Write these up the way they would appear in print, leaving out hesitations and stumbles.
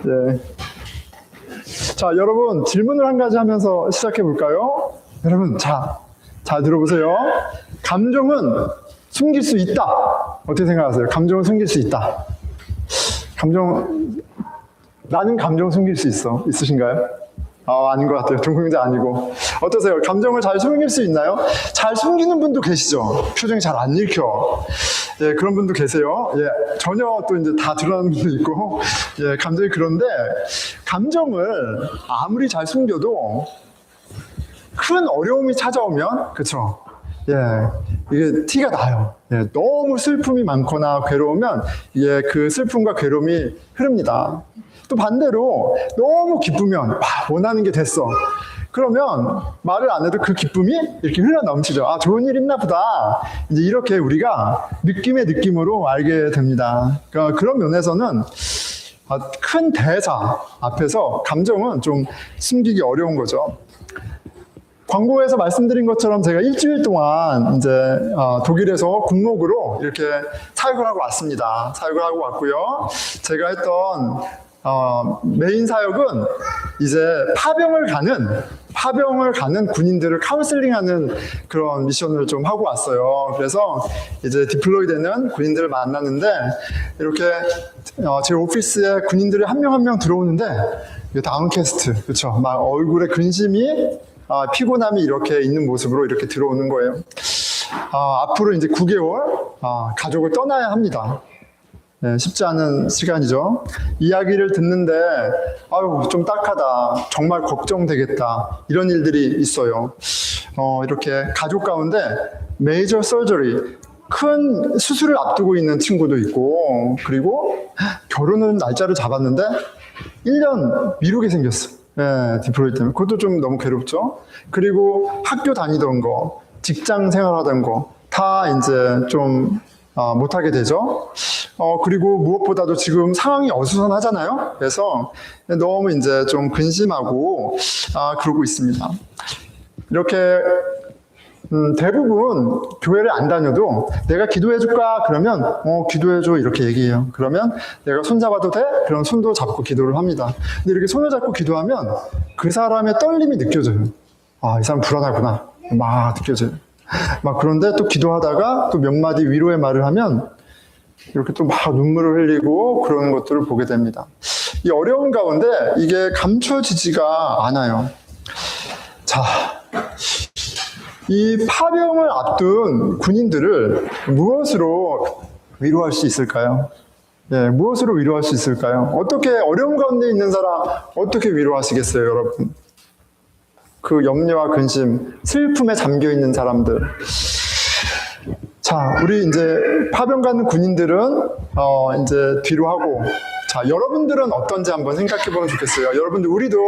네. 자, 여러분 질문을 한 가지 하면서 시작해 볼까요? 여러분, 잘 들어보세요. 감정은 숨길 수 있다. 어떻게 생각하세요? 감정은 숨길 수 있다. 나는 감정 숨길 수 있어. 있으신가요? 아닌 것 같아요. 동공자 아니고. 어떠세요? 감정을 잘 숨길 수 있나요? 잘 숨기는 분도 계시죠? 표정이 잘 안 읽혀. 예, 그런 분도 계세요. 예, 전혀 또 이제 다 드러나는 분도 있고, 예, 감정이 그런데, 감정을 아무리 잘 숨겨도 큰 어려움이 찾아오면, 그쵸? 예, 이게 티가 나요. 예, 너무 슬픔이 많거나 괴로우면, 예, 그 슬픔과 괴로움이 흐릅니다. 또 반대로 너무 기쁘면 원하는 게 됐어. 그러면 말을 안 해도 그 기쁨이 이렇게 흘러 넘치죠. 좋은 일 있나 보다. 이제 이렇게 우리가 느낌의 느낌으로 알게 됩니다. 그러니까 그런 면에서는 큰 대사 앞에서 감정은 좀 숨기기 어려운 거죠. 광고에서 말씀드린 것처럼 제가 일주일 동안 이제 독일에서 군목으로 이렇게 사역을 하고 왔습니다. 사역을 하고 왔고요. 제가 했던 메인 사역은 이제 파병을 가는 군인들을 카운슬링하는 그런 미션을 좀 하고 왔어요. 그래서 이제 디플로이 되는 군인들을 만났는데 이렇게 제 오피스에 군인들이 한 명 한 명 들어오는데 다운캐스트, 그렇죠? 막 얼굴에 근심이 피곤함이 이렇게 있는 모습으로 이렇게 들어오는 거예요. 앞으로 이제 9개월 가족을 떠나야 합니다. 네, 쉽지 않은 시간이죠. 이야기를 듣는데 좀 딱하다, 정말 걱정되겠다, 이런 일들이 있어요. 이렇게 가족 가운데 메이저 서저리, 큰 수술을 앞두고 있는 친구도 있고, 그리고 결혼은 날짜를 잡았는데 1년 미루게 생겼어. 네, 디플로이 때문에. 그것도 좀 너무 괴롭죠. 그리고 학교 다니던 거, 직장 생활하던 거 다 이제 좀 못하게 되죠. 그리고 무엇보다도 지금 상황이 어수선하잖아요. 그래서 너무 이제 좀 근심하고 그러고 있습니다. 이렇게 대부분 교회를 안 다녀도 내가 기도해줄까? 그러면 기도해줘, 이렇게 얘기해요. 그러면 내가 손잡아도 돼? 그럼 손도 잡고 기도를 합니다. 근데 이렇게 손을 잡고 기도하면 그 사람의 떨림이 느껴져요. 이 사람 불안하구나, 막 느껴져요. 그런데 또 기도하다가 또 몇 마디 위로의 말을 하면 이렇게 또 막 눈물을 흘리고 그런 것들을 보게 됩니다. 이 어려운 가운데 이게 감춰지지가 않아요. 자, 이 파병을 앞둔 군인들을 무엇으로 위로할 수 있을까요? 예, 무엇으로 위로할 수 있을까요? 어떻게 어려운 가운데 있는 사람 어떻게 위로하시겠어요, 여러분? 그 염려와 근심, 슬픔에 잠겨 있는 사람들. 자, 우리 이제 파병 가는 군인들은 이제 뒤로 하고, 자, 여러분들은 어떤지 한번 생각해 보면 좋겠어요. 여러분들, 우리도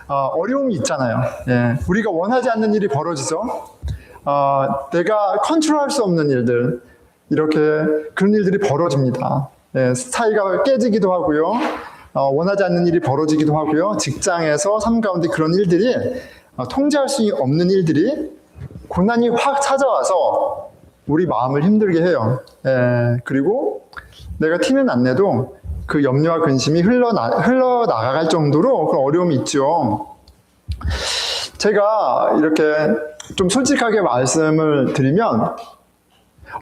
어려움이 있잖아요. 예, 우리가 원하지 않는 일이 벌어지죠. 내가 컨트롤할 수 없는 일들, 이렇게 그런 일들이 벌어집니다. 예, 사이가 깨지기도 하고요. 원하지 않는 일이 벌어지기도 하고요. 직장에서 삶 가운데 그런 일들이 통제할 수 없는 일들이 고난이 확 찾아와서 우리 마음을 힘들게 해요. 그리고 내가 티는 안 내도 그 염려와 근심이 흘러나갈 정도로 그런 어려움이 있죠. 제가 이렇게 좀 솔직하게 말씀을 드리면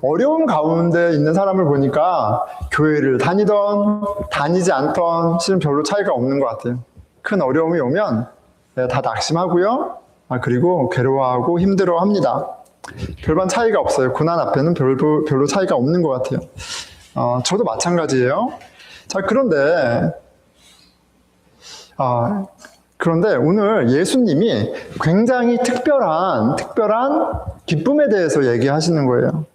어려움 가운데 있는 사람을 보니까 교회를 다니던 다니지 않던 실은 별로 차이가 없는 것 같아요. 큰 어려움이 오면 다 낙심하고요. 그리고 괴로워하고 힘들어합니다. 별반 차이가 없어요. 고난 앞에는 별로 차이가 없는 것 같아요. 저도 마찬가지예요. 자, 그런데 오늘 예수님이 굉장히 특별한 기쁨에 대해서 얘기하시는 거예요.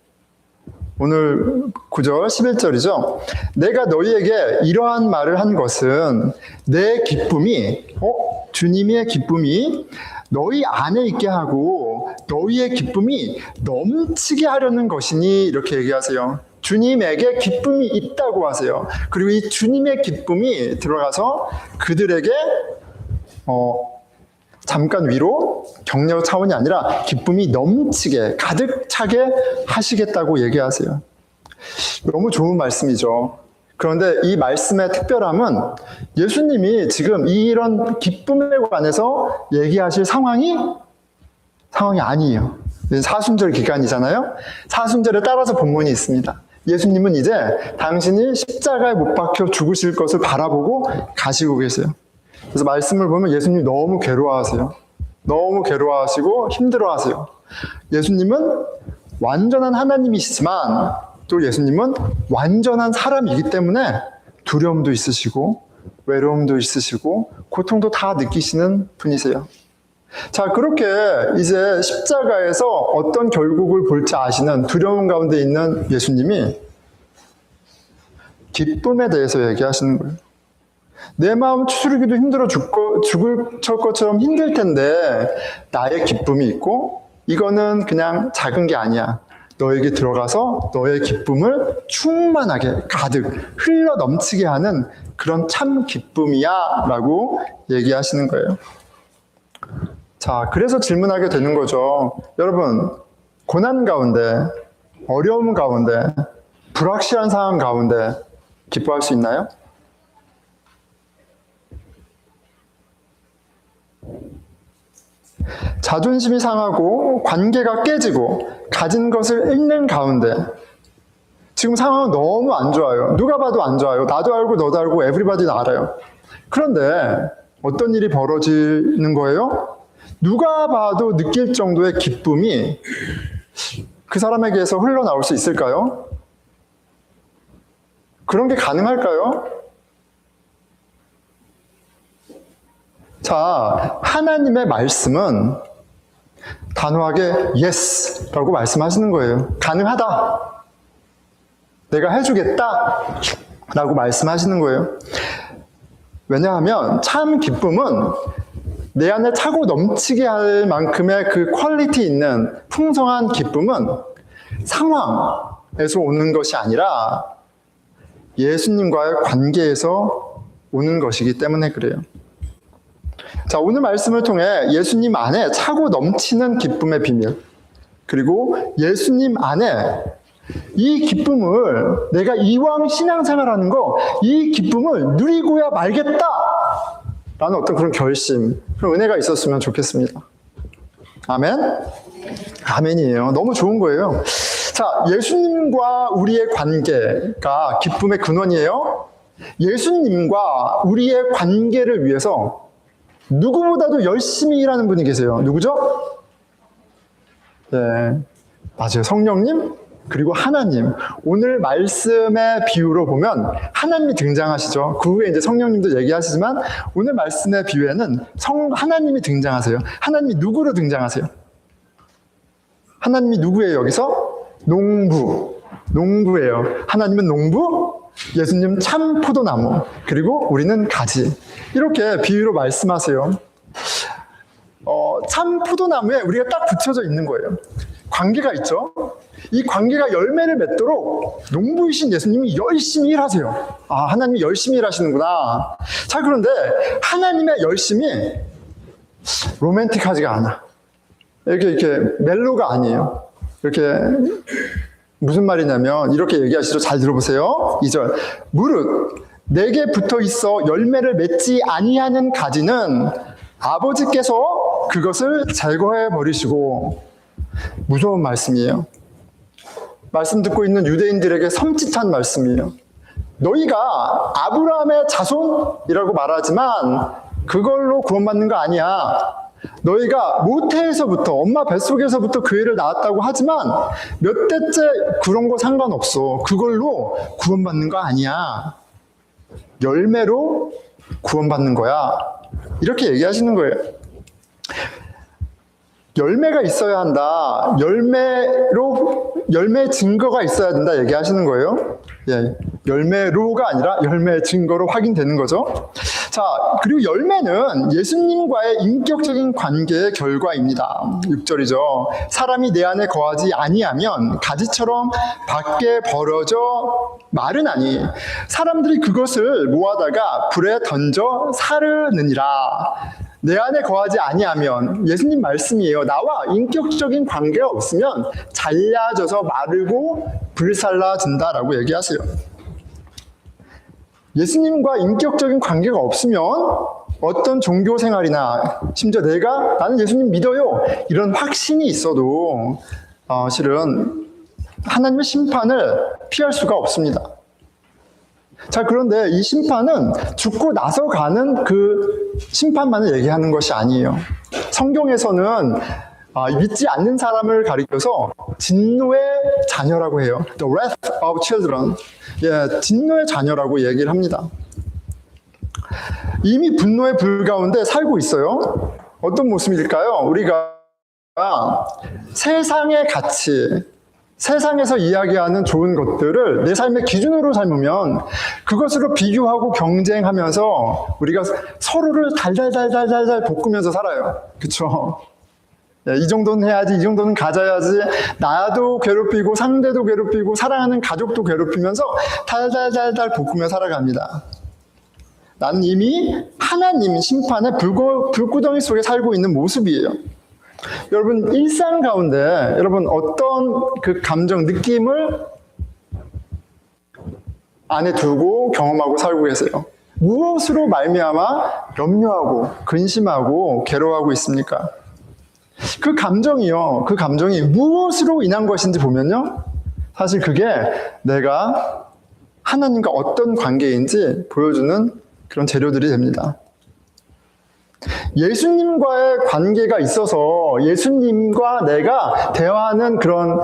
오늘 9절 11절이죠. 내가 너희에게 이러한 말을 한 것은 내 기쁨이 주님의 기쁨이 너희 안에 있게 하고 너희의 기쁨이 넘치게 하려는 것이니, 이렇게 얘기하세요. 주님에게 기쁨이 있다고 하세요. 그리고 이 주님의 기쁨이 들어가서 그들에게 잠깐 위로, 격려 차원이 아니라 기쁨이 넘치게, 가득 차게 하시겠다고 얘기하세요. 너무 좋은 말씀이죠. 그런데 이 말씀의 특별함은 예수님이 지금 이런 기쁨에 관해서 얘기하실 상황이 아니에요. 사순절 기간이잖아요. 사순절에 따라서 본문이 있습니다. 예수님은 이제 당신이 십자가에 못 박혀 죽으실 것을 바라보고 가시고 계세요. 그래서 말씀을 보면 예수님이 너무 괴로워하세요. 너무 괴로워하시고 힘들어하세요. 예수님은 완전한 하나님이시지만 또 예수님은 완전한 사람이기 때문에 두려움도 있으시고 외로움도 있으시고 고통도 다 느끼시는 분이세요. 자, 그렇게 이제 십자가에서 어떤 결국을 볼지 아시는 두려움 가운데 있는 예수님이 기쁨에 대해서 얘기하시는 거예요. 내 마음 추스르기도 힘들어 죽을 것처럼 힘들 텐데 나의 기쁨이 있고 이거는 그냥 작은 게 아니야. 너에게 들어가서 너의 기쁨을 충만하게 가득 흘러 넘치게 하는 그런 참 기쁨이야 라고 얘기하시는 거예요. 자, 그래서 질문하게 되는 거죠. 여러분, 고난 가운데, 어려움 가운데, 불확실한 상황 가운데 기뻐할 수 있나요? 자존심이 상하고 관계가 깨지고 가진 것을 잃는 가운데 지금 상황은 너무 안 좋아요. 누가 봐도 안 좋아요. 나도 알고 너도 알고 에브리바디도 알아요. 그런데 어떤 일이 벌어지는 거예요? 누가 봐도 느낄 정도의 기쁨이 그 사람에게서 흘러나올 수 있을까요? 그런 게 가능할까요? 자, 하나님의 말씀은 단호하게 yes라고 말씀하시는 거예요. 가능하다. 내가 해주겠다. 라고 말씀하시는 거예요. 왜냐하면 참 기쁨은 내 안에 차고 넘치게 할 만큼의 그 퀄리티 있는 풍성한 기쁨은 상황에서 오는 것이 아니라 예수님과의 관계에서 오는 것이기 때문에 그래요. 자, 오늘 말씀을 통해 예수님 안에 차고 넘치는 기쁨의 비밀, 그리고 예수님 안에 이 기쁨을 내가 이왕 신앙생활하는 거, 이 기쁨을 누리고야 말겠다! 라는 어떤 그런 결심, 그런 은혜가 있었으면 좋겠습니다. 아멘? 아멘이에요. 너무 좋은 거예요. 자, 예수님과 우리의 관계가 기쁨의 근원이에요. 예수님과 우리의 관계를 위해서 누구보다도 열심히 일하는 분이 계세요. 누구죠? 네, 맞아요. 성령님, 그리고 하나님. 오늘 말씀의 비유로 보면 하나님이 등장하시죠. 그 후에 이제 성령님도 얘기하시지만 오늘 말씀의 비유에는 하나님이 등장하세요. 하나님이 누구로 등장하세요? 하나님이 누구예요, 여기서? 농부예요. 하나님은 농부, 예수님 참 포도나무, 그리고 우리는 가지. 이렇게 비유로 말씀하세요. 참 포도나무에 우리가 딱 붙여져 있는 거예요. 관계가 있죠. 이 관계가 열매를 맺도록 농부이신 예수님이 열심히 일하세요. 아, 하나님이 열심히 일하시는구나. 자, 그런데 하나님의 열심이 로맨틱하지가 않아. 이렇게 멜로가 아니에요. 이렇게 무슨 말이냐면 이렇게 얘기하시죠. 잘 들어보세요. 2절. 무릇 내게 붙어 있어 열매를 맺지 아니하는 가지는 아버지께서 그것을 제거해 버리시고. 무서운 말씀이에요. 말씀 듣고 있는 유대인들에게 섬찟한 말씀이에요. 너희가 아브라함의 자손이라고 말하지만 그걸로 구원받는 거 아니야. 너희가 모태에서부터 엄마 뱃속에서부터 교회를 나왔다고 하지만 몇 대째 그런 거 상관없어. 그걸로 구원받는 거 아니야. 열매로 구원받는 거야. 이렇게 얘기하시는 거예요. 열매가 있어야 한다. 열매 증거가 있어야 된다 얘기하시는 거예요. 예, 열매로가 아니라 열매 증거로 확인되는 거죠. 자, 그리고 열매는 예수님과의 인격적인 관계의 결과입니다. 6절이죠. 사람이 내 안에 거하지 아니하면 가지처럼 밖에 벌어져 마르나니 사람들이 그것을 모아다가 불에 던져 사르느니라. 내 안에 거하지 아니하면, 예수님 말씀이에요. 나와 인격적인 관계가 없으면 잘라져서 마르고 불살라진다라고 얘기하세요. 예수님과 인격적인 관계가 없으면 어떤 종교 생활이나 심지어 나는 예수님 믿어요 이런 확신이 있어도 실은 하나님의 심판을 피할 수가 없습니다. 자, 그런데 이 심판은 죽고 나서 가는 그 심판만을 얘기하는 것이 아니에요. 성경에서는 믿지 않는 사람을 가리켜서 진노의 자녀라고 해요. The wrath of children. 예, 진노의 자녀라고 얘기를 합니다. 이미 분노의 불 가운데 살고 있어요. 어떤 모습일까요? 우리가 세상의 가치, 세상에서 이야기하는 좋은 것들을 내 삶의 기준으로 삶으면 그것으로 비교하고 경쟁하면서 우리가 서로를 달달달달달달 볶으면서 살아요. 그렇죠? 이 정도는 해야지, 이 정도는 가져야지, 나도 괴롭히고 상대도 괴롭히고 사랑하는 가족도 괴롭히면서 달달달달 볶으며 살아갑니다. 나는 이미 하나님 심판의 불구덩이 속에 살고 있는 모습이에요. 여러분, 일상 가운데 여러분 어떤 그 감정, 느낌을 안에 두고 경험하고 살고 계세요? 무엇으로 말미암아 염려하고 근심하고 괴로워하고 있습니까? 그 감정이 무엇으로 인한 것인지 보면요, 사실 그게 내가 하나님과 어떤 관계인지 보여주는 그런 재료들이 됩니다. 예수님과의 관계가 있어서 예수님과 내가 대화하는 그런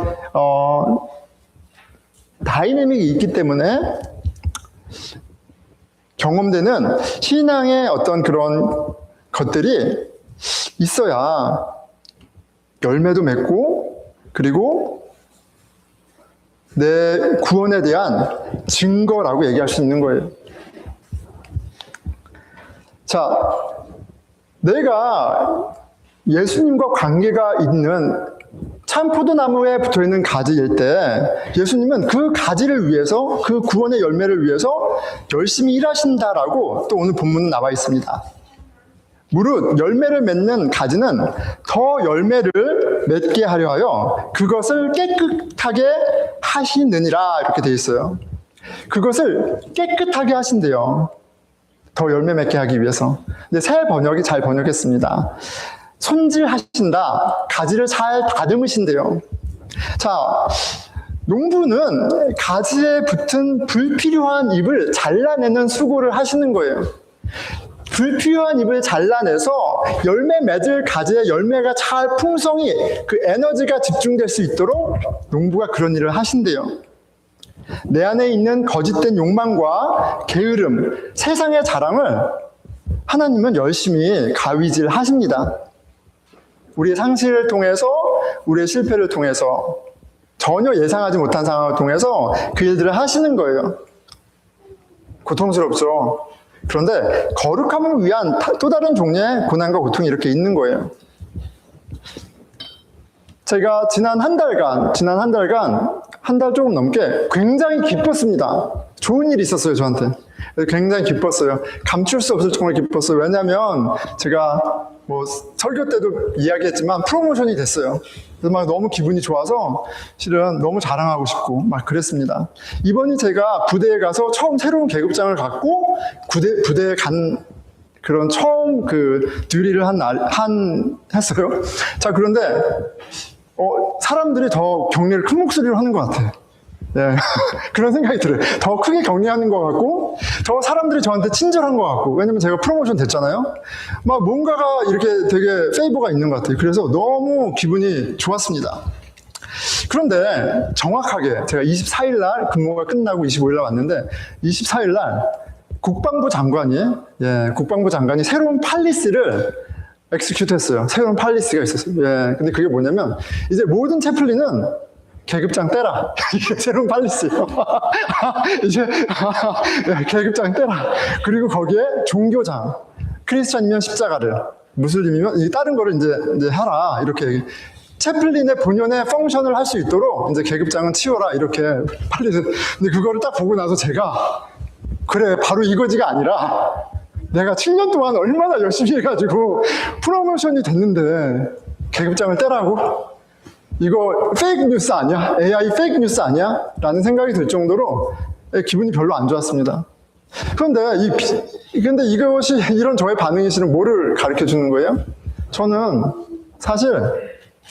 다이내믹이 있기 때문에 경험되는 신앙의 어떤 그런 것들이 있어야 열매도 맺고, 그리고 내 구원에 대한 증거라고 얘기할 수 있는 거예요. 자, 내가 예수님과 관계가 있는 참포도나무에 붙어있는 가지일 때 예수님은 그 가지를 위해서, 그 구원의 열매를 위해서 열심히 일하신다라고 또 오늘 본문은 나와 있습니다. 무릇 열매를 맺는 가지는 더 열매를 맺게 하려 하여 그것을 깨끗하게 하시느니라, 이렇게 되어 있어요. 그것을 깨끗하게 하신대요. 더 열매 맺게 하기 위해서. 근데 새 번역이 잘 번역했습니다. 손질하신다, 가지를 잘 다듬으신대요. 자, 농부는 가지에 붙은 불필요한 잎을 잘라내는 수고를 하시는 거예요. 불필요한 잎을 잘라내서 열매 맺을 가지의 열매가 잘 풍성히 그 에너지가 집중될 수 있도록 농부가 그런 일을 하신대요. 내 안에 있는 거짓된 욕망과 게으름, 세상의 자랑을 하나님은 열심히 가위질 하십니다. 우리의 상실을 통해서, 우리의 실패를 통해서, 전혀 예상하지 못한 상황을 통해서 그 일들을 하시는 거예요. 고통스럽죠. 그런데 거룩함을 위한 또 다른 종류의 고난과 고통이 이렇게 있는 거예요. 제가 지난 한 달간, 한 달 조금 넘게 굉장히 기뻤습니다. 좋은 일이 있었어요, 저한테. 굉장히 기뻤어요. 감출 수 없을 정도로 기뻤어요. 왜냐면 제가 설교 때도 이야기했지만 프로모션이 됐어요. 그래서 막 너무 기분이 좋아서 실은 너무 자랑하고 싶고 막 그랬습니다. 이번이 제가 부대에 가서 처음 새로운 계급장을 갖고 부대에 간 그런 처음 그 듀리를 했어요. 자, 그런데 사람들이 더 격려를 큰 목소리로 하는 것 같아요. 예, 그런 생각이 들어요. 더 크게 격려하는 것 같고, 더 사람들이 저한테 친절한 것 같고, 왜냐면 제가 프로모션 됐잖아요? 막 뭔가가 이렇게 되게 페이버가 있는 것 같아요. 그래서 너무 기분이 좋았습니다. 그런데 정확하게 제가 24일 날 근무가 끝나고 25일 날 왔는데, 24일 날 국방부 장관이 새로운 팔리스를 엑스큐트 했어요. 새로운 팔리스가 있었어요. 예, 근데 그게 뭐냐면, 이제 모든 채플린은 계급장 떼라. 이게 새로운 팔리스예요. 이제 계급장 떼라. 그리고 거기에 종교장, 크리스찬이면 십자가를, 무슬림이면 다른 거를 이제 하라. 이렇게 채플린의 본연의 펑션을 할 수 있도록 이제 계급장은 치워라. 이렇게 팔리스. 근데 그거를 딱 보고 나서 제가 그래, 바로 이거지가 아니라 내가 7년 동안 얼마나 열심히 해가지고 프로모션이 됐는데 계급장을 떼라고? 이거 페이크 뉴스 아니야? AI 페이크 뉴스 아니야? 라는 생각이 들 정도로 기분이 별로 안 좋았습니다. 근데 이것이, 이런 저의 반응이 실은 뭐를 가르쳐 주는 거예요? 저는 사실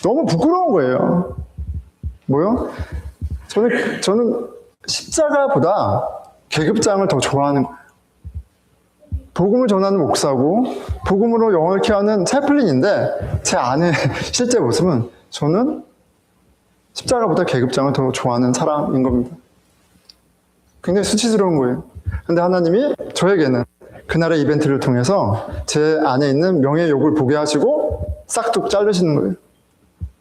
너무 부끄러운 거예요. 뭐요? 저는 십자가보다 계급장을 더 좋아하는 거예요. 복음을 전하는 목사고, 복음으로 영혼을 케어하는 채플린인데, 제 안의 실제 모습은 저는 십자가보다 계급장을 더 좋아하는 사람인 겁니다. 굉장히 수치스러운 거예요. 근데 하나님이 저에게는 그날의 이벤트를 통해서 제 안에 있는 명예욕을 보게 하시고 싹둑 자르시는 거예요.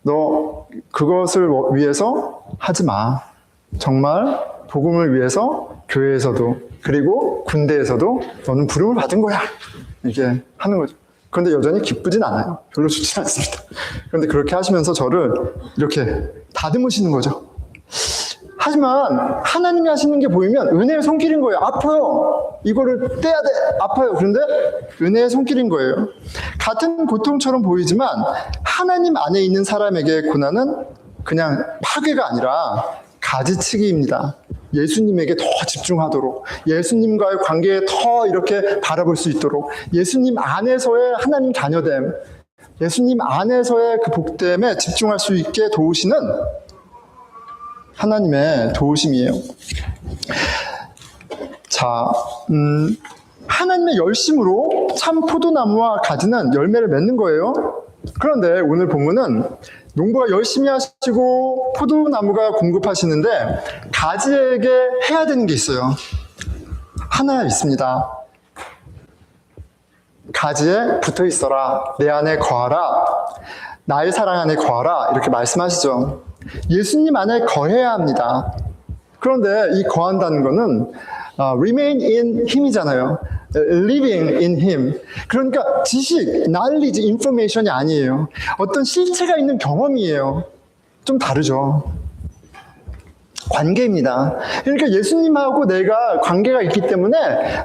너 그것을 위해서 하지 마. 정말 복음을 위해서 교회에서도 그리고 군대에서도 너는 부름을 받은 거야. 이렇게 하는 거죠. 그런데 여전히 기쁘진 않아요. 별로 좋진 않습니다. 그런데 그렇게 하시면서 저를 이렇게 다듬으시는 거죠. 하지만 하나님이 하시는 게 보이면 은혜의 손길인 거예요. 아파요. 이거를 떼야 돼. 아파요. 그런데 은혜의 손길인 거예요. 같은 고통처럼 보이지만 하나님 안에 있는 사람에게 고난은 그냥 파괴가 아니라 가지치기입니다. 예수님에게 더 집중하도록, 예수님과의 관계에 더 이렇게 바라볼 수 있도록, 예수님 안에서의 하나님 자녀됨, 예수님 안에서의 그 복됨에 집중할 수 있게 도우시는 하나님의 도우심이에요. 자, 하나님의 열심으로 참 포도나무와 가지는 열매를 맺는 거예요. 그런데 오늘 본문은 농부가 열심히 하시고 포도나무가 공급하시는데 가지에게 해야 되는 게 있어요. 하나 있습니다. 가지에 붙어 있어라. 내 안에 거하라. 나의 사랑 안에 거하라. 이렇게 말씀하시죠. 예수님 안에 거해야 합니다. 그런데 이 거한다는 거는 remain in him이잖아요. living in him. 그러니까 지식, knowledge, information이 아니에요. 어떤 실체가 있는 경험이에요. 좀 다르죠. 관계입니다. 그러니까 예수님하고 내가 관계가 있기 때문에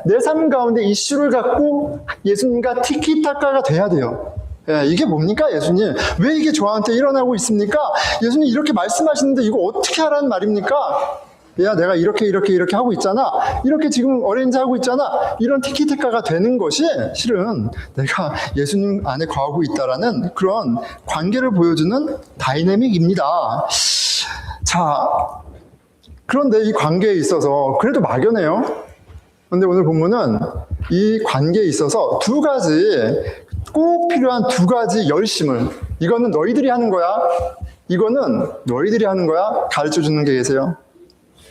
내 삶 가운데 이슈를 갖고 예수님과 티키타카가 돼야 돼요. 예, 이게 뭡니까, 예수님? 왜 이게 저한테 일어나고 있습니까? 예수님 이렇게 말씀하시는데 이거 어떻게 하라는 말입니까? 야, 내가 이렇게 하고 있잖아. 이렇게 지금 어레인지 하고 있잖아. 이런 티키타카가 되는 것이 실은 내가 예수님 안에 거하고 있다라는 그런 관계를 보여주는 다이내믹입니다. 자, 그런데 이 관계에 있어서 그래도 막연해요. 그런데 오늘 본문은 이 관계에 있어서 꼭 필요한 두 가지 열심을, 이거는 너희들이 하는 거야, 이거는 너희들이 하는 거야, 가르쳐 주는 게 계세요.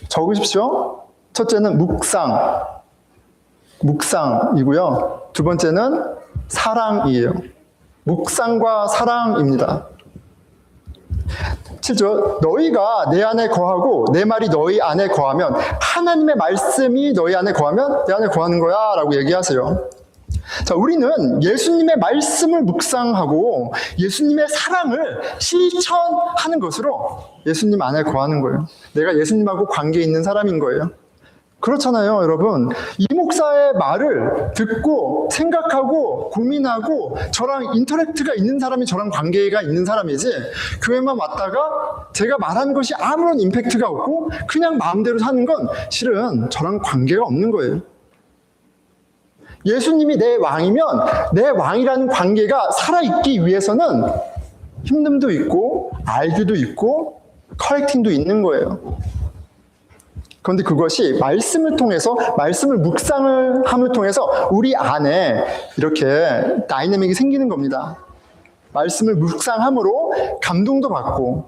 적으십시오. 첫째는 묵상이고요. 두 번째는 사랑이에요. 묵상과 사랑입니다. 7절, 너희가 내 안에 거하고 내 말이 너희 안에 거하면, 하나님의 말씀이 너희 안에 거하면 내 안에 거하는 거야 라고 얘기하세요. 자, 우리는 예수님의 말씀을 묵상하고 예수님의 사랑을 실천하는 것으로 예수님 안에 거하는 거예요. 내가 예수님하고 관계 있는 사람인 거예요. 그렇잖아요, 여러분. 이 목사의 말을 듣고 생각하고 고민하고 저랑 인터랙트가 있는 사람이 저랑 관계가 있는 사람이지, 교회만 왔다가 제가 말하는 것이 아무런 임팩트가 없고 그냥 마음대로 사는 건 실은 저랑 관계가 없는 거예요. 예수님이 내 왕이면 내 왕이라는 관계가 살아있기 위해서는 힘듦도 있고 알규도 있고 커렉팅도 있는 거예요. 그런데 그것이 말씀을 통해서, 말씀을 묵상을 함을 통해서 우리 안에 이렇게 다이내믹이 생기는 겁니다. 말씀을 묵상함으로 감동도 받고,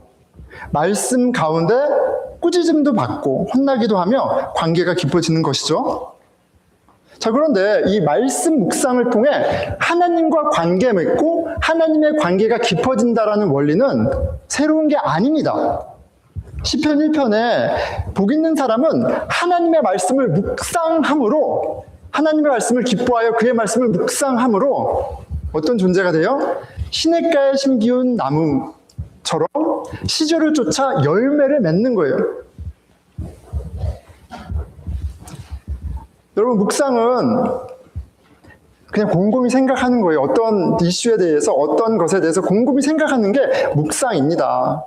말씀 가운데 꾸짖음도 받고 혼나기도 하며 관계가 깊어지는 것이죠. 자, 그런데 이 말씀 묵상을 통해 하나님과 관계 맺고 하나님의 관계가 깊어진다라는 원리는 새로운 게 아닙니다. 시편 1편에 복 있는 사람은 하나님의 말씀을 묵상함으로, 하나님의 말씀을 기뻐하여 그의 말씀을 묵상함으로 어떤 존재가 돼요? 시냇가에 심기운 나무처럼 시절을 쫓아 열매를 맺는 거예요. 여러분, 묵상은 그냥 곰곰이 생각하는 거예요. 어떤 이슈에 대해서, 어떤 것에 대해서 곰곰이 생각하는 게 묵상입니다.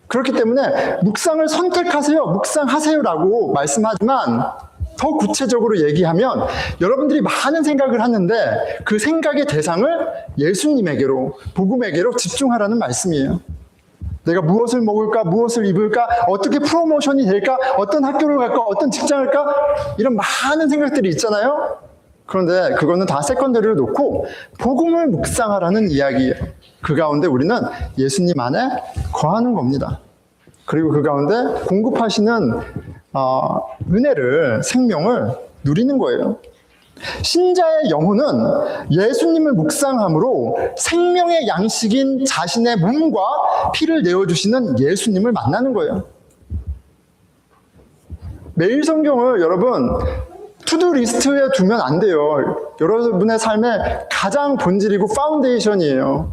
그렇기 때문에 묵상을 선택하세요, 묵상하세요라고 말씀하지만 더 구체적으로 얘기하면 여러분들이 많은 생각을 하는데 그 생각의 대상을 예수님에게로, 복음에게로 집중하라는 말씀이에요. 내가 무엇을 먹을까, 무엇을 입을까, 어떻게 프로모션이 될까, 어떤 학교를 갈까, 어떤 직장을 갈까, 이런 많은 생각들이 있잖아요. 그런데 그거는 다 세컨더리로 놓고 복음을 묵상하라는 이야기예요. 그 가운데 우리는 예수님 안에 거하는 겁니다. 그리고 그 가운데 공급하시는 은혜를, 생명을 누리는 거예요. 신자의 영혼은 예수님을 묵상함으로 생명의 양식인 자신의 몸과 피를 내어주시는 예수님을 만나는 거예요. 매일 성경을 여러분 투두 리스트에 두면 안 돼요. 여러분의 삶의 가장 본질이고 파운데이션이에요.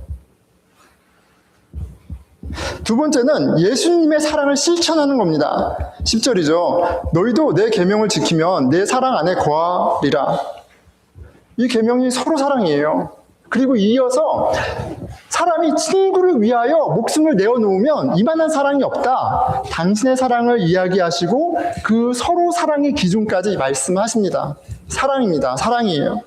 두 번째는 예수님의 사랑을 실천하는 겁니다. 10절이죠. 너희도 내 계명을 지키면 내 사랑 안에 거하리라. 이 계명이 서로 사랑이에요. 그리고 이어서 사람이 친구를 위하여 목숨을 내어놓으면 이만한 사랑이 없다. 당신의 사랑을 이야기하시고 그 서로 사랑의 기준까지 말씀하십니다. 사랑입니다. 사랑이에요.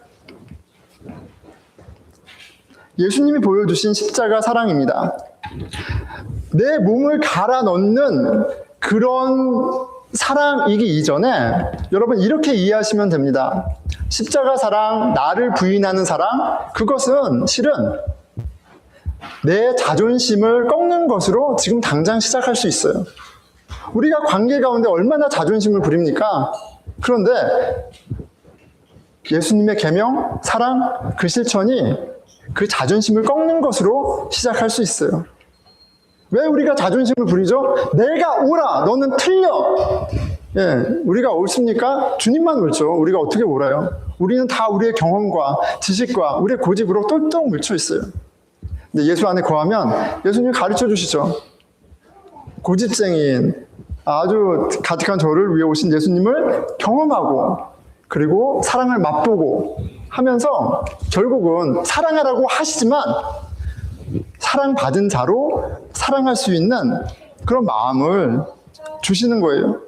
예수님이 보여주신 십자가 사랑입니다. 내 몸을 갈아 넣는 그런 사랑이기 이전에 여러분 이렇게 이해하시면 됩니다. 십자가 사랑, 나를 부인하는 사랑, 그것은 실은 내 자존심을 꺾는 것으로 지금 당장 시작할 수 있어요. 우리가 관계 가운데 얼마나 자존심을 부립니까? 그런데 예수님의 계명, 사랑, 그 실천이 그 자존심을 꺾는 것으로 시작할 수 있어요. 왜 우리가 자존심을 부리죠? 내가 옳아, 너는 틀려. 예, 우리가 옳습니까? 주님만 옳죠. 우리가 어떻게 옳아요? 우리는 다 우리의 경험과 지식과 우리의 고집으로 똘똘 뭉쳐 있어요. 근데 예수 안에 거하면 예수님이 가르쳐 주시죠. 고집쟁이인 아주 가득한 저를 위해 오신 예수님을 경험하고 그리고 사랑을 맛보고 하면서 결국은 사랑하라고 하시지만 사랑받은 자로 사랑할 수 있는 그런 마음을 주시는 거예요.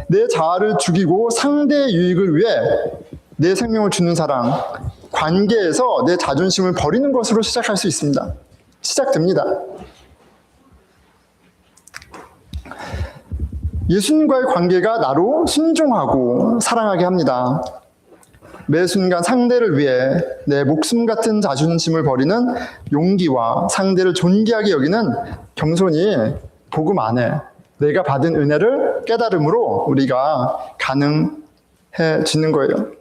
내 자아를 죽이고 상대의 유익을 위해 내 생명을 주는 사랑, 관계에서 내 자존심을 버리는 것으로 시작할 수 있습니다. 시작됩니다. 예수님과의 관계가 나로 순종하고 사랑하게 합니다. 매 순간 상대를 위해 내 목숨 같은 자존심을 버리는 용기와 상대를 존귀하게 여기는 겸손이 복음 안에 내가 받은 은혜를 깨달음으로 우리가 가능해지는 거예요.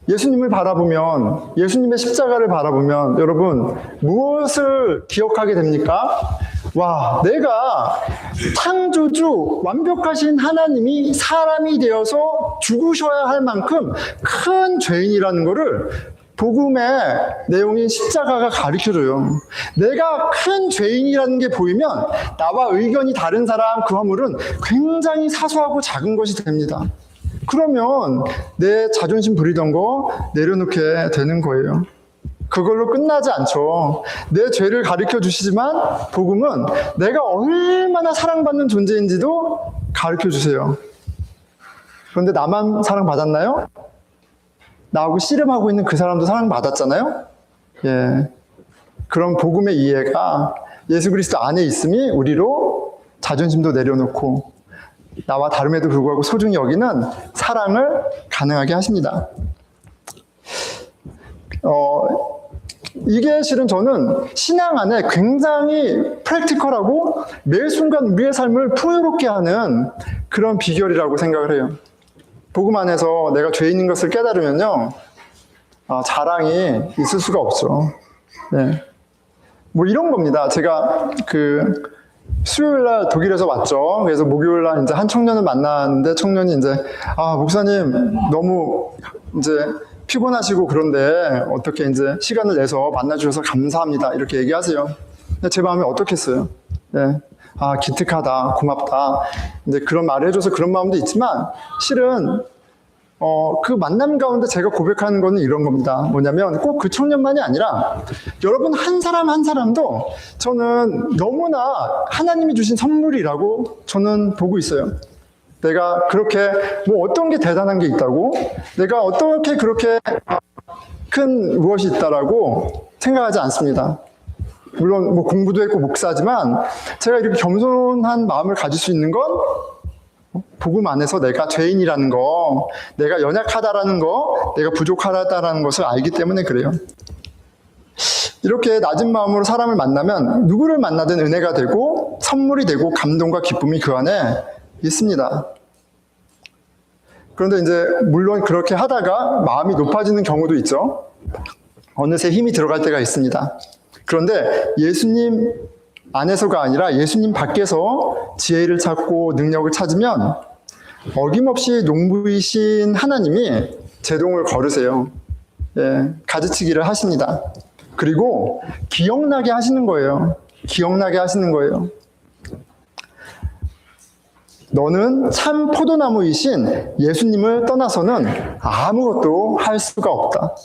예수님을 바라보면, 예수님의 십자가를 바라보면 여러분 무엇을 기억하게 됩니까? 와, 내가 창조주 완벽하신 하나님이 사람이 되어서 죽으셔야 할 만큼 큰 죄인이라는 것을 복음의 내용인 십자가가 가르쳐줘요. 내가 큰 죄인이라는 게 보이면 나와 의견이 다른 사람 그 화물은 굉장히 사소하고 작은 것이 됩니다. 그러면 내 자존심 부리던 거 내려놓게 되는 거예요. 그걸로 끝나지 않죠. 내 죄를 가르쳐 주시지만 복음은 내가 얼마나 사랑받는 존재인지도 가르쳐 주세요. 그런데 나만 사랑받았나요? 나하고 씨름하고 있는 그 사람도 사랑받았잖아요? 예. 그런 복음의 이해가 예수 그리스도 안에 있음이 우리로 자존심도 내려놓고 나와 다름에도 불구하고 소중히 여기는 사랑을 가능하게 하십니다. 이게 실은 저는 신앙 안에 굉장히 프랙티컬하고 매 순간 우리의 삶을 풍요롭게 하는 그런 비결이라고 생각을 해요. 복음 안에서 내가 죄인인 것을 깨달으면요, 자랑이 있을 수가 없죠. 네. 뭐 이런 겁니다. 제가 수요일 날 독일에서 왔죠. 그래서 목요일 날 이제 한 청년을 만났는데 청년이 이제, 목사님 너무 이제 피곤하시고 그런데 어떻게 이제 시간을 내서 만나주셔서 감사합니다. 이렇게 얘기하세요. 근데 제 마음이 어떻겠어요? 네. 기특하다, 고맙다. 이제 그런 말을 해줘서 그런 마음도 있지만, 실은, 그 만남 가운데 제가 고백하는 거는 이런 겁니다. 뭐냐면, 꼭 그 청년만이 아니라, 여러분 한 사람 한 사람도 저는 너무나 하나님이 주신 선물이라고 저는 보고 있어요. 내가 그렇게 뭐 어떤 게 대단한 게 있다고, 내가 어떻게 그렇게 큰 무엇이 있다라고 생각하지 않습니다. 물론 뭐 공부도 했고 목사지만 제가 이렇게 겸손한 마음을 가질 수 있는 건 복음 안에서 내가 죄인이라는 거, 내가 연약하다라는 거, 내가 부족하다라는 것을 알기 때문에 그래요. 이렇게 낮은 마음으로 사람을 만나면 누구를 만나든 은혜가 되고 선물이 되고 감동과 기쁨이 그 안에 있습니다. 그런데 이제 물론 그렇게 하다가 마음이 높아지는 경우도 있죠. 어느새 힘이 들어갈 때가 있습니다. 그런데 예수님 안에서가 아니라 예수님 밖에서 지혜를 찾고 능력을 찾으면 어김없이 농부이신 하나님이 제동을 걸으세요. 예, 가지치기를 하십니다. 그리고 기억나게 하시는 거예요. 기억나게 하시는 거예요. 너는 참 포도나무이신 예수님을 떠나서는 아무것도 할 수가 없다.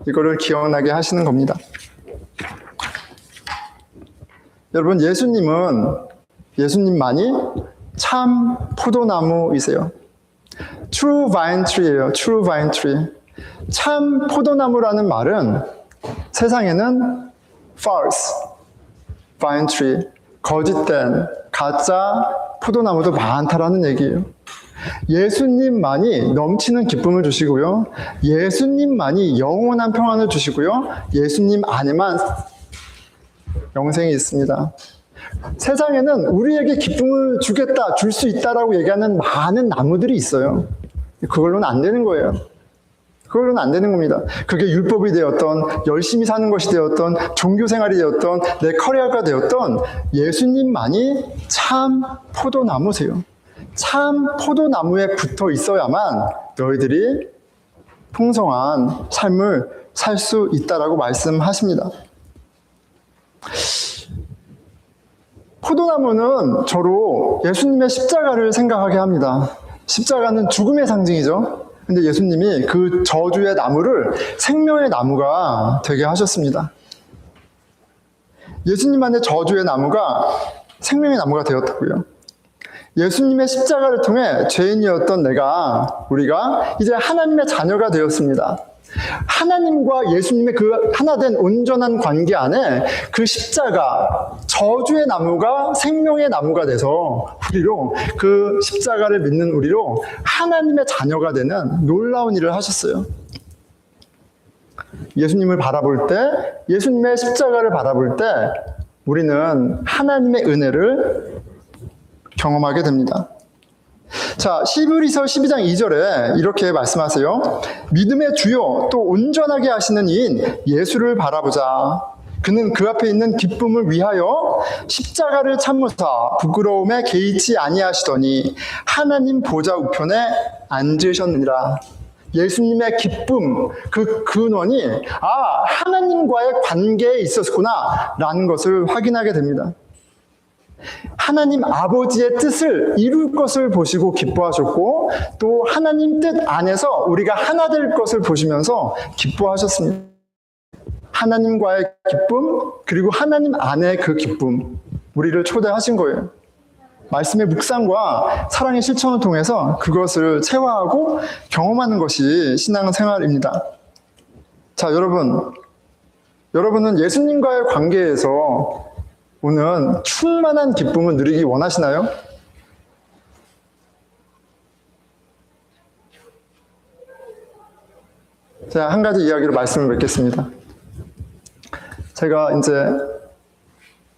이거를 기억나게 하시는 겁니다. 여러분, 예수님만이 참 포도나무이세요. True vine tree예요. True vine tree. 참 포도나무라는 말은 세상에는 false vine tree, 거짓된 가짜 포도나무도 많다라는 얘기예요. 예수님만이 넘치는 기쁨을 주시고요. 예수님만이 영원한 평안을 주시고요. 예수님 안에만 영생이 있습니다. 세상에는 우리에게 기쁨을 주겠다, 줄 수 있다라고 얘기하는 많은 나무들이 있어요. 그걸로는 안 되는 거예요. 그걸로는 안 되는 겁니다. 그게 율법이 되었던, 열심히 사는 것이 되었던, 종교생활이 되었던, 내 커리어가 되었던 예수님만이 참 포도나무세요. 참 포도나무에 붙어 있어야만 너희들이 풍성한 삶을 살 수 있다라고 말씀하십니다. 포도나무는 저로 예수님의 십자가를 생각하게 합니다. 십자가는 죽음의 상징이죠. 근데 예수님이 그 저주의 나무를 생명의 나무가 되게 하셨습니다. 예수님 안에 저주의 나무가 생명의 나무가 되었다고요. 예수님의 십자가를 통해 죄인이었던 우리가 이제 하나님의 자녀가 되었습니다. 하나님과 예수님의 그 하나된 온전한 관계 안에 그 십자가, 저주의 나무가 생명의 나무가 돼서 우리로, 그 십자가를 믿는 우리로 하나님의 자녀가 되는 놀라운 일을 하셨어요. 예수님을 바라볼 때, 예수님의 십자가를 바라볼 때 우리는 하나님의 은혜를 경험하게 됩니다. 자, 히브리서 12장 2절에 이렇게 말씀하세요. 믿음의 주요 또 온전하게 하시는 이인 예수를 바라보자. 그는 그 앞에 있는 기쁨을 위하여 십자가를 참으사 부끄러움에 개의치 아니하시더니 하나님 보좌 우편에 앉으셨느니라. 예수님의 기쁨, 그 근원이 하나님과의 관계에 있었구나 라는 것을 확인하게 됩니다. 하나님 아버지의 뜻을 이룰 것을 보시고 기뻐하셨고, 또 하나님 뜻 안에서 우리가 하나 될 것을 보시면서 기뻐하셨습니다. 하나님과의 기쁨, 그리고 하나님 안의 그 기쁨, 우리를 초대하신 거예요. 말씀의 묵상과 사랑의 실천을 통해서 그것을 체화하고 경험하는 것이 신앙생활입니다. 자, 여러분은 예수님과의 관계에서 오는 충만한 기쁨을 누리기 원하시나요? 제가 한 가지 이야기로 말씀을 맺겠습니다. 제가 이제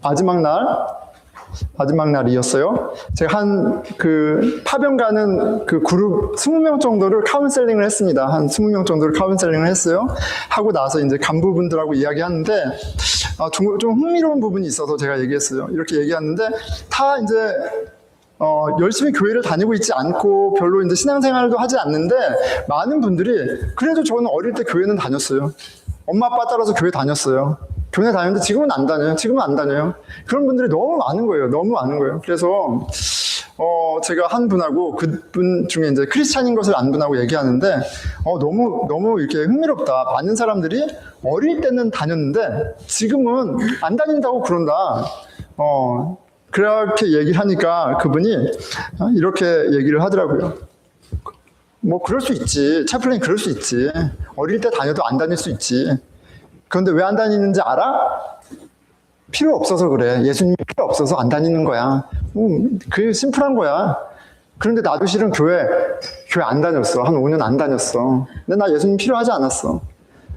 마지막 날이었어요. 제가 파병 가는 그 그룹 20명 정도를 카운셀링을 했습니다. 한 20명 정도를 카운셀링을 했어요. 하고 나서 이제 간부분들하고 이야기하는데, 좀 흥미로운 부분이 있어서 제가 얘기했어요. 이렇게 얘기하는데, 다 이제, 열심히 교회를 다니고 있지 않고, 별로 이제 신앙생활도 하지 않는데, 많은 분들이, 그래도 저는 어릴 때 교회는 다녔어요. 엄마, 아빠 따라서 교회 다녔어요. 교회 다녔는데 지금은 안 다녀요. 그런 분들이 너무 많은 거예요. 그래서, 제가 한 분하고 그분 중에 이제 크리스찬인 것을 안 분하고 얘기하는데, 너무 이렇게 흥미롭다. 많은 사람들이 어릴 때는 다녔는데, 지금은 안 다닌다고 그런다. 그렇게 얘기를 하니까 그분이 이렇게 얘기를 하더라고요. 뭐 그럴 수 있지. 채플린 그럴 수 있지. 어릴 때 다녀도 안 다닐 수 있지. 그런데 왜 안 다니는지 알아? 필요 없어서 그래. 예수님이 필요 없어서 안 다니는 거야. 그게 심플한 거야. 그런데 나도 실은 교회 안 다녔어. 한 5년 안 다녔어. 근데 나 예수님 필요하지 않았어.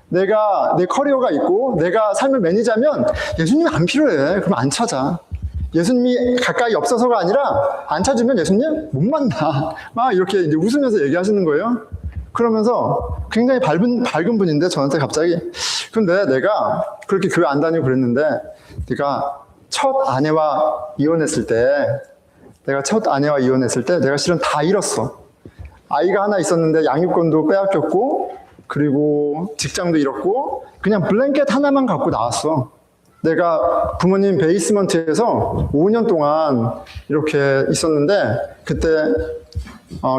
내가 내 커리어가 있고 내가 삶을 매니지하면 예수님이 안 필요해. 그럼 안 찾아. 예수님이 가까이 없어서가 아니라 안 찾으면 예수님 못 만나. 막 이렇게 이제 웃으면서 얘기하시는 거예요. 그러면서 굉장히 밝은 분인데 저한테 갑자기 근데 내가 그렇게 교회 안 다니고 그랬는데 내가 첫 아내와 이혼했을 때 내가 실은 다 잃었어. 아이가 하나 있었는데 양육권도 빼앗겼고 그리고 직장도 잃었고 그냥 블랭켓 하나만 갖고 나왔어. 내가 부모님 베이스먼트에서 5년 동안 이렇게 있었는데 그때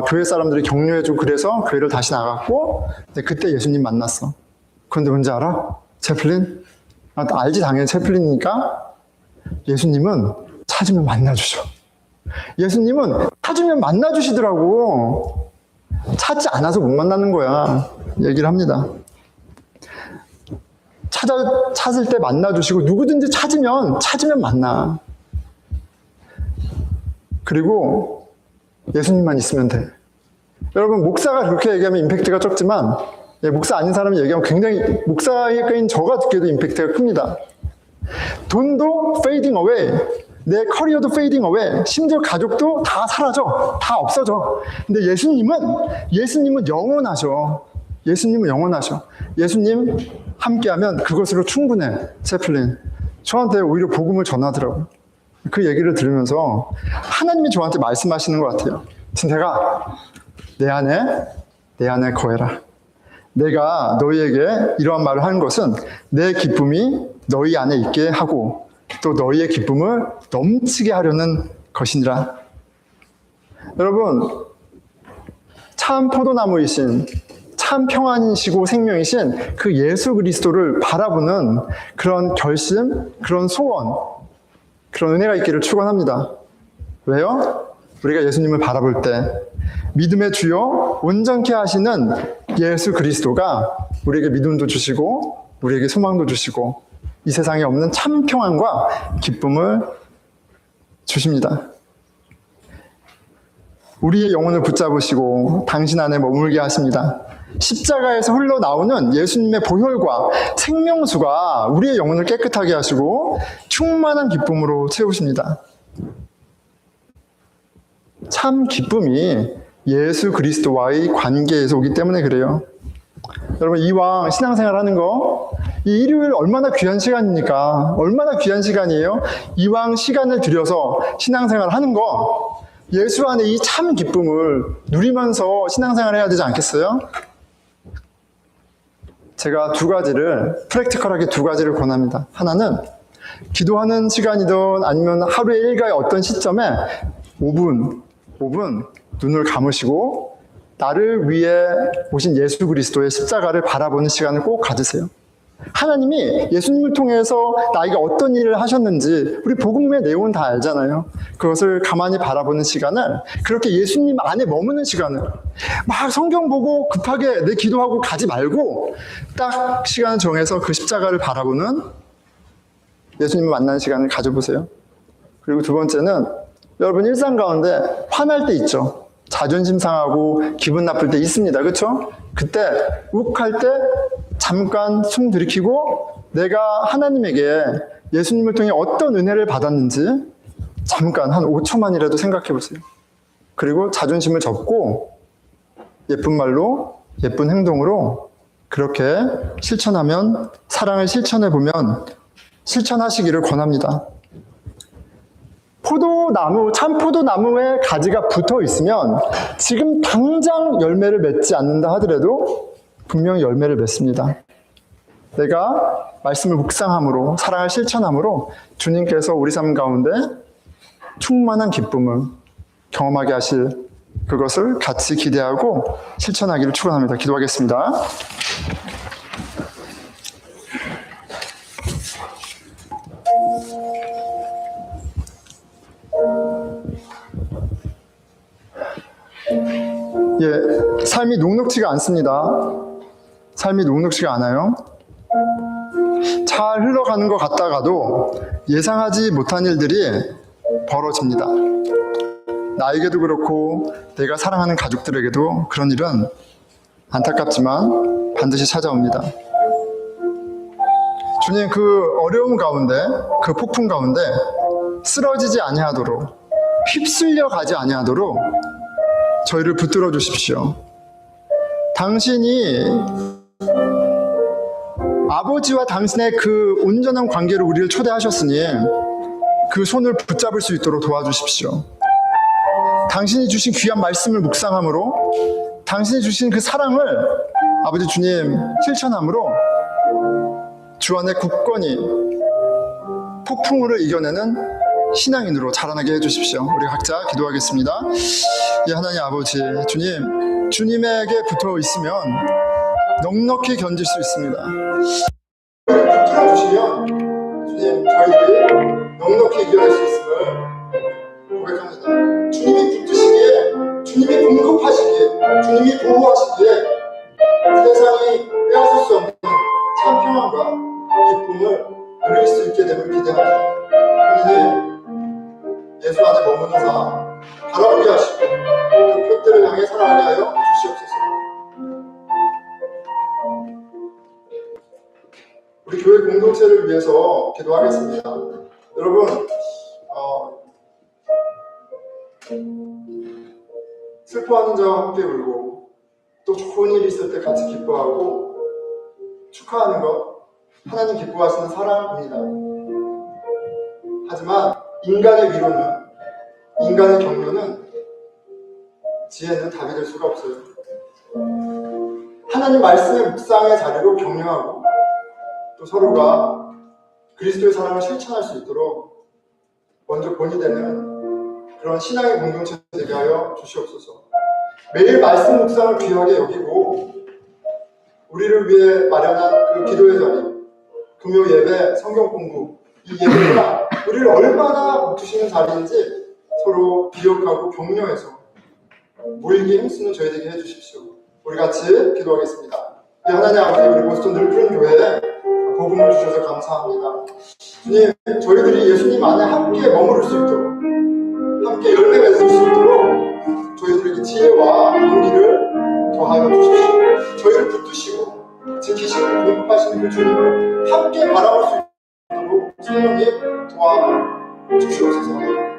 교회 사람들이 격려해주고 그래서 교회를 다시 나갔고 그때 예수님 만났어. 그런데 뭔지 알아? 채플린? 알지 당연히 채플린이니까. 예수님은 찾으면 만나주셔. 예수님은 찾으면 만나주시더라고. 찾지 않아서 못 만나는 거야. 얘기를 합니다. 찾을 때 만나주시고 누구든지 찾으면 만나. 그리고 예수님만 있으면 돼. 여러분 목사가 그렇게 얘기하면 임팩트가 적지만 목사 아닌 사람이 얘기하면 굉장히 목사인 저가 듣기에도 임팩트가 큽니다. 돈도 fading away, 내 커리어도 fading away, 심지어 가족도 다 사라져, 다 없어져. 근데 예수님은 영원하셔. 예수님 함께하면 그것으로 충분해. 채플린 저한테 오히려 복음을 전하더라고요. 그 얘기를 들으면서 하나님이 저한테 말씀하시는 것 같아요. 내가 내 안에 거해라. 내가 너희에게 이러한 말을 하는 것은 내 기쁨이 너희 안에 있게 하고 또 너희의 기쁨을 넘치게 하려는 것이니라. 여러분, 참 포도나무이신, 참 평안이시고 생명이신 그 예수 그리스도를 바라보는 그런 결심, 그런 소원, 그런 은혜가 있기를 축원합니다. 왜요? 우리가 예수님을 바라볼 때 믿음의 주요 온전케 하시는 예수 그리스도가 우리에게 믿음도 주시고 우리에게 소망도 주시고 이 세상에 없는 참 평안과 기쁨을 주십니다. 우리의 영혼을 붙잡으시고 당신 안에 머물게 하십니다. 십자가에서 흘러나오는 예수님의 보혈과 생명수가 우리의 영혼을 깨끗하게 하시고 충만한 기쁨으로 채우십니다. 참 기쁨이 예수 그리스도와의 관계에서 오기 때문에 그래요. 여러분, 이왕 신앙생활 하는 거, 이 일요일 얼마나 귀한 시간입니까? 얼마나 귀한 시간이에요? 이왕 시간을 들여서 신앙생활 하는 거, 예수 안에 이 참 기쁨을 누리면서 신앙생활 해야 되지 않겠어요? 제가 프랙티컬하게 두 가지를 권합니다. 하나는 기도하는 시간이든 아니면 하루의 일과의 어떤 시점에 5분 눈을 감으시고 나를 위해 오신 예수 그리스도의 십자가를 바라보는 시간을 꼭 가지세요. 하나님이 예수님을 통해서 나에게 어떤 일을 하셨는지 우리 복음의 내용은 다 알잖아요. 그것을 가만히 바라보는 시간을, 그렇게 예수님 안에 머무는 시간을, 막 성경 보고 급하게 내 기도하고 가지 말고 딱 시간을 정해서 그 십자가를 바라보는 예수님을 만나는 시간을 가져보세요. 그리고 두 번째는 여러분 일상 가운데 화날 때 있죠. 자존심 상하고 기분 나쁠 때 있습니다. 그렇죠? 그때 욱할 때 잠깐 숨 들이키고 내가 하나님에게 예수님을 통해 어떤 은혜를 받았는지 잠깐 한 5초만이라도 생각해 보세요. 그리고 자존심을 접고 예쁜 말로, 예쁜 행동으로 그렇게 실천하면, 사랑을 실천해 보면 실천하시기를 권합니다. 참 포도나무에 가지가 붙어 있으면 지금 당장 열매를 맺지 않는다 하더라도 분명히 열매를 맺습니다. 내가 말씀을 묵상함으로, 사랑을 실천함으로 주님께서 우리 삶 가운데 충만한 기쁨을 경험하게 하실 그것을 같이 기대하고 실천하기를 축원합니다. 기도하겠습니다. 삶이 녹록지가 않습니다. 삶이 녹록지가 않아요. 잘 흘러가는 것 같다가도 예상하지 못한 일들이 벌어집니다. 나에게도 그렇고 내가 사랑하는 가족들에게도 그런 일은 안타깝지만 반드시 찾아옵니다. 주님, 그 어려움 가운데, 그 폭풍 가운데 쓰러지지 아니하도록, 휩쓸려 가지 아니하도록 저희를 붙들어 주십시오. 당신이 아버지와 당신의 그 온전한 관계로 우리를 초대하셨으니 그 손을 붙잡을 수 있도록 도와주십시오. 당신이 주신 귀한 말씀을 묵상함으로, 당신이 주신 그 사랑을 아버지 주님 실천함으로 주 안에 굳건히 폭풍우를 이겨내는 신앙인으로 자라나게 해주십시오. 우리 각자 기도하겠습니다. 하나님 아버지, 주님에게 붙어 있으면 넉넉히 견딜 수 있습니다. 붙들어주시면 주님, 저희들이 넉넉히 이겨낼 수 있음을 고백합니다. 주님이 붙드시기에, 주님이 공급하시기에, 주님이 보호하시기에 세상이 빼앗을 수 없는 참 평안과 기쁨을 누릴 수 있게 됨을 기대합니다. 주님, 예수 안에 머무는사 바라보게 하시고 그 표대를 향해 살아가게 하여 주시옵소서. 우리 교회 공동체를 위해서 기도하겠습니다. 여러분, 슬퍼하는 자와 함께 울고 또 좋은 일이 있을 때 같이 기뻐하고 축하하는 것, 하나님 기뻐하시는 사랑입니다. 하지만 인간의 위로는, 인간의 격려는, 지혜는 답이 될 수가 없어요. 하나님 말씀의 묵상의 자리로 격려하고 또 서로가 그리스도의 사랑을 실천할 수 있도록 먼저 본이 되는 그런 신앙의 공동체 되게 하여 주시옵소서. 매일 말씀 묵상을 귀하게 여기고 우리를 위해 마련한 그 기도의 자리, 금요 예배, 성경 공부, 이 예배가 우리를 얼마나 복주시는 자리인지 서로 기억하고 격려해서 모이기 힘쓰는 저희 되게 해주십시오. 우리 같이 기도하겠습니다. 하나님 아버지, 우리 보스턴 늘푸른 교회에 복음을 주셔서 감사합니다. 주님, 저희들이 예수님 안에 함께 머무를 수 있도록, 함께 열매 맺을 수 있도록 저희들에게 지혜와 용기를 더하여 주십시오. 저희를 붙드시고 지키시고 공급하시는 그 주님을 함께 바라볼 수 있도록 성령님 도와 주시옵소서.